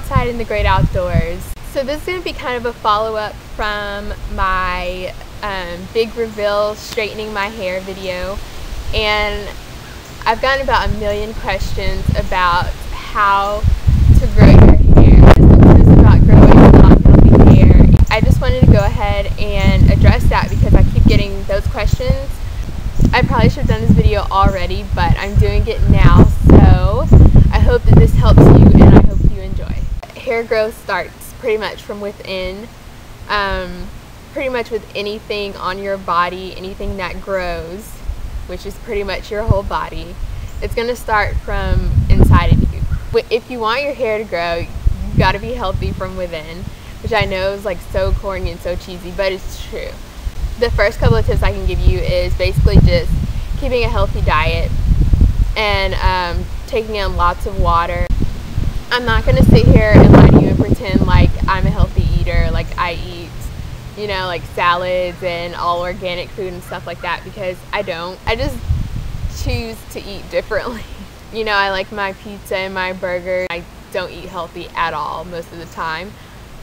outside in the great outdoors. So this is going to be kind of a follow-up from my big reveal straightening my hair video, and I've gotten about 1 million questions about how to grow your hair. This is about growing long, healthy hair. I just wanted to go ahead and address that because I keep getting those questions. I probably should have done this video already, but I'm doing it now, so I hope that this helps you and I hope you enjoy. Hair growth starts pretty much from within, pretty much with anything on your body, anything that grows, which is pretty much your whole body. It's going to start from inside of you. If you want your hair to grow, you've got to be healthy from within, which I know is like so corny and so cheesy, but it's true. The first couple of tips I can give you is basically just keeping a healthy diet and taking in lots of water. I'm not going to sit here and lie to you and pretend like I'm a healthy eater, like I eat, you know, like salads and all organic food and stuff like that, because I don't. I just choose to eat differently. You know, I like my pizza and my burger. I don't eat healthy at all most of the time.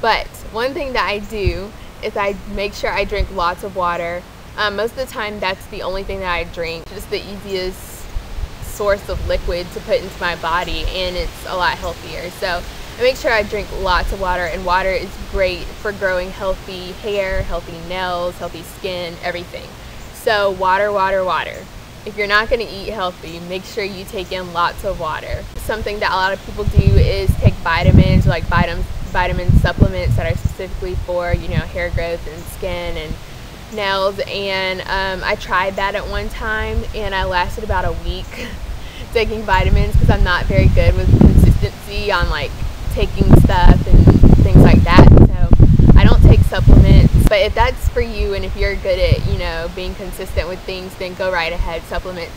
But one thing that I do is I make sure I drink lots of water. Most of the time that's the only thing that I drink. Just the easiest source of liquid to put into my body, and it's a lot healthier. So I make sure I drink lots of water, and water is great for growing healthy hair, healthy nails, healthy skin, everything. So water, water, water. If you're not going to eat healthy, make sure you take in lots of water. Something that a lot of people do is take vitamins, like vitamin supplements that are specifically for, you know, hair growth and skin and nails, and I tried that at one time and I lasted about a week taking vitamins because I'm not very good with consistency on like taking stuff and things like that, so I don't take supplements. But if that's for you and if you're good at, you know, being consistent with things, then go right ahead. Supplements,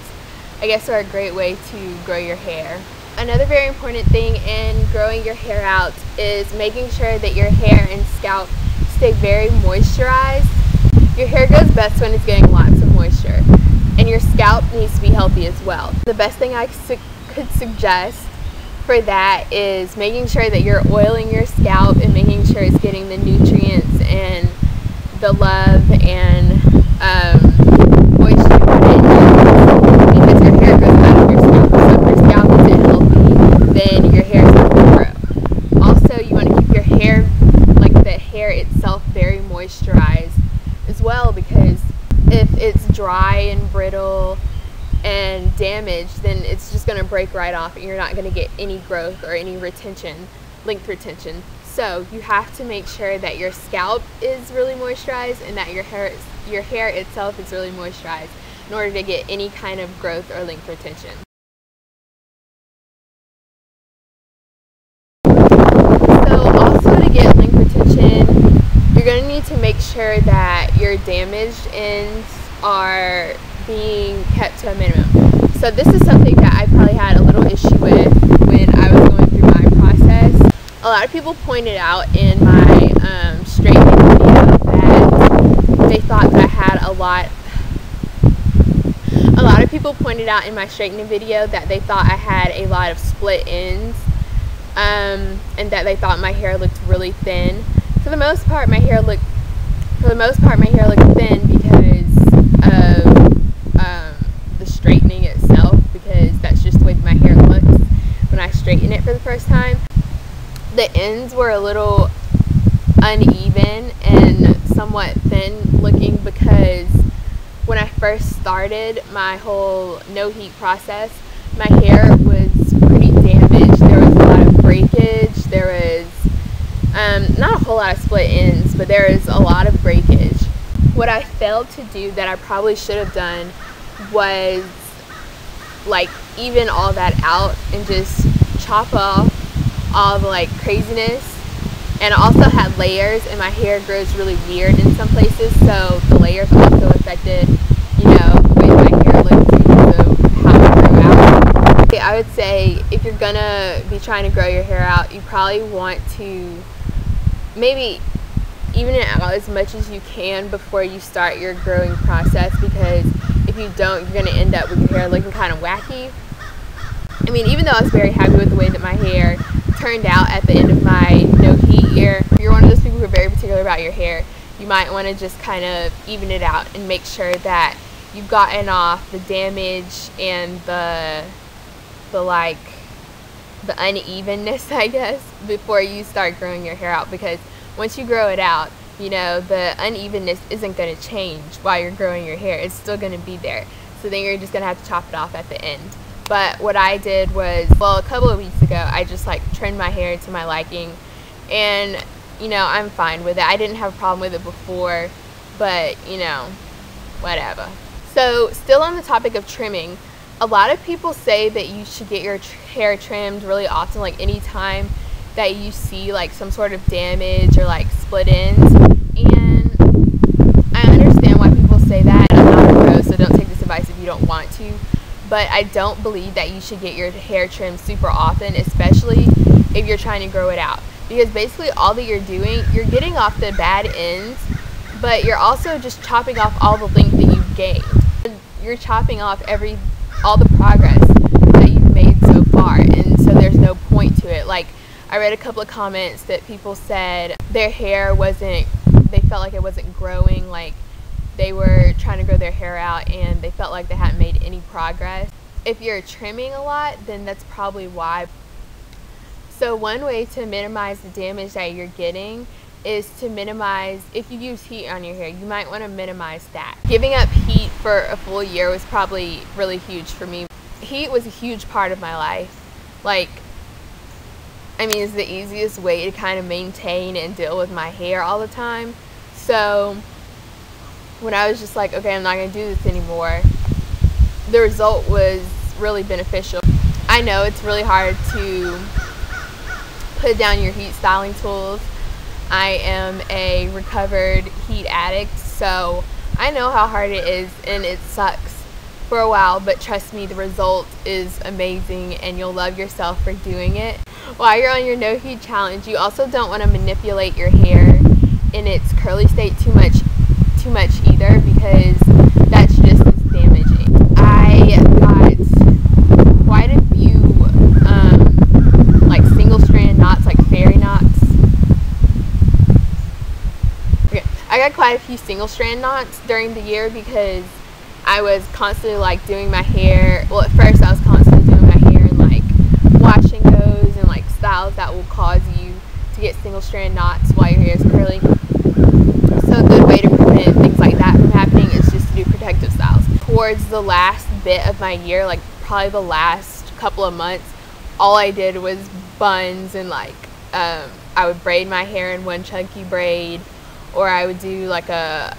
I guess, are a great way to grow your hair. Another very important thing in growing your hair out is making sure that your hair and scalp stay very moisturized. Your hair grows best when it's getting lots of moisture, and your scalp needs to be healthy as well. The best thing I could suggest for that is making sure that you're oiling your scalp and making sure it's getting the nutrients and the love and moisture because your hair grows out of your scalp. So if your scalp isn't healthy, then your hair is not going to grow. Also, you want to keep your hair, like the hair itself, very moisturized as well, because if it's dry and brittle and damaged, then it's just going to break right off and you're not going to get any growth or any retention, length retention. So you have to make sure that your scalp is really moisturized and that your hair itself is really moisturized in order to get any kind of growth or length retention. So also, to get length retention, you're going to need to make sure that your damaged ends are being kept to a minimum. So this is something that I probably had a little issue with when I was going through my process. A lot of people pointed out in my straightening video that they thought that I had a lot of people pointed out in my straightening video that they thought I had a lot of split ends, and that they thought my hair looked really thin. For the most part, my hair looked thin because of the straightening itself, because that's just the way my hair looks when I straighten it for the first time. The ends were a little uneven and somewhat thin looking because when I first started my whole no heat process, my hair was pretty damaged. There was a lot of breakage. There was not a whole lot of split ends, but there is a lot of breakage. What I failed to do that I probably should have done was like even all that out and just chop off all the like craziness. And I also had layers, and my hair grows really weird in some places, so the layers also affected, you know, the way my hair looks because of how it grew out. I would say if you're gonna be trying to grow your hair out, you probably want to maybe even it out as much as you can before you start your growing process, because if you don't, you're going to end up with your hair looking kind of wacky. I mean, even though I was very happy with the way that my hair turned out at the end of my no heat year. If you're one of those people who are very particular about your hair, you might want to just kind of even it out and make sure that you've gotten off the damage and the unevenness, I guess, before you start growing your hair out. Because once you grow it out, you know, the unevenness isn't going to change while you're growing your hair. It's still going to be there. So then you're just going to have to chop it off at the end. But what I did was, well, a couple of weeks ago, I just like trimmed my hair to my liking, and you know, I'm fine with it. I didn't have a problem with it before, but you know, whatever. So still on the topic of trimming, a lot of people say that you should get your hair trimmed really often, like anytime that you see like some sort of damage or like split ends. And I understand why people say that. I'm not a pro, so don't take this advice if you don't want to. But I don't believe that you should get your hair trimmed super often, especially if you're trying to grow it out. Because basically all that you're doing, you're getting off the bad ends, but you're also just chopping off all the length that you've gained. You're chopping off all the progress that you've made so far, and so there's no point to it. Like, I read a couple of comments that people said their hair they felt like it wasn't growing, like they were trying to grow their hair out and they felt like they hadn't made any progress. If you're trimming a lot, then that's probably why. So one way to minimize the damage that you're getting is to minimize, if you use heat on your hair, you might want to minimize that. Giving up heat for a full year was probably really huge for me. Heat was a huge part of my life. Like, I mean, it's the easiest way to kind of maintain and deal with my hair all the time. So when I was just like, okay, I'm not going to do this anymore, the result was really beneficial. I know it's really hard to put down your heat styling tools. I am a recovered heat addict, so I know how hard it is, and it sucks for a while, but trust me, the result is amazing and you'll love yourself for doing it. While you're on your no heat challenge, you also don't want to manipulate your hair in its curly state too much either, because that's just as damaging. I got quite a few like single strand knots, like fairy knots. Okay, I got quite a few single strand knots during the year because I was constantly like doing my hair. Well, at first I was constantly doing my hair and like washing those and like styles that will cause you to get single strand knots while your hair is curly. So a good way to prevent things like that from happening is just to do protective styles. Towards the last bit of my year, like probably the last couple of months, all I did was buns, and like I would braid my hair in one chunky braid, or I would do like a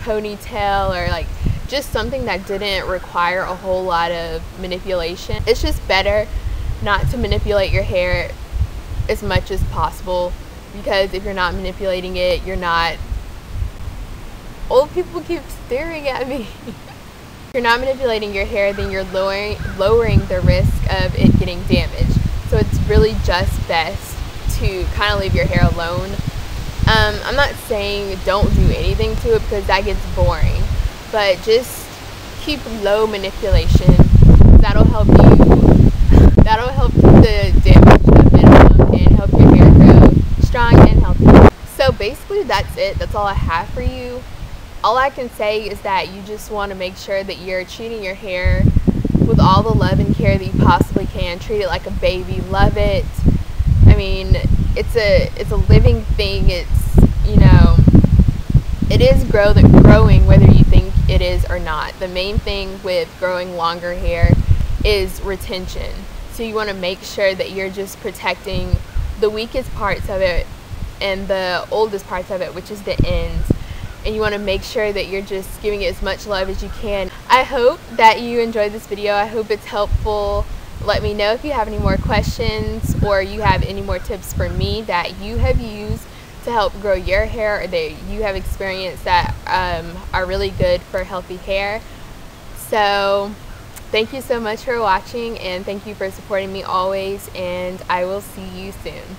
ponytail, or like just something that didn't require a whole lot of manipulation. It's just better not to manipulate your hair as much as possible, because if you're not manipulating it, you're not... Old people keep staring at me. If you're not manipulating your hair, then you're lowering the risk of it getting damaged. So it's really just best to kind of leave your hair alone. I'm not saying don't do anything to it, because that gets boring, but just keep low manipulation. That'll help keep the damage to a minimum and help your hair grow strong and healthy. So basically that's it. That's all I have for you. All I can say is that you just want to make sure that you're treating your hair with all the love and care that you possibly can. Treat it like a baby. Love it. I mean, it's a living thing. It's, you know, it is growing whether you think it is or not. The main thing with growing longer hair is retention. So you want to make sure that you're just protecting the weakest parts of it and the oldest parts of it, which is the ends. And you want to make sure that you're just giving it as much love as you can. I hope that you enjoyed this video. I hope it's helpful. Let me know if you have any more questions, or you have any more tips for me that you have used to help grow your hair, or that you have experienced that are really good for healthy hair. So thank you so much for watching, and thank you for supporting me always, and I will see you soon.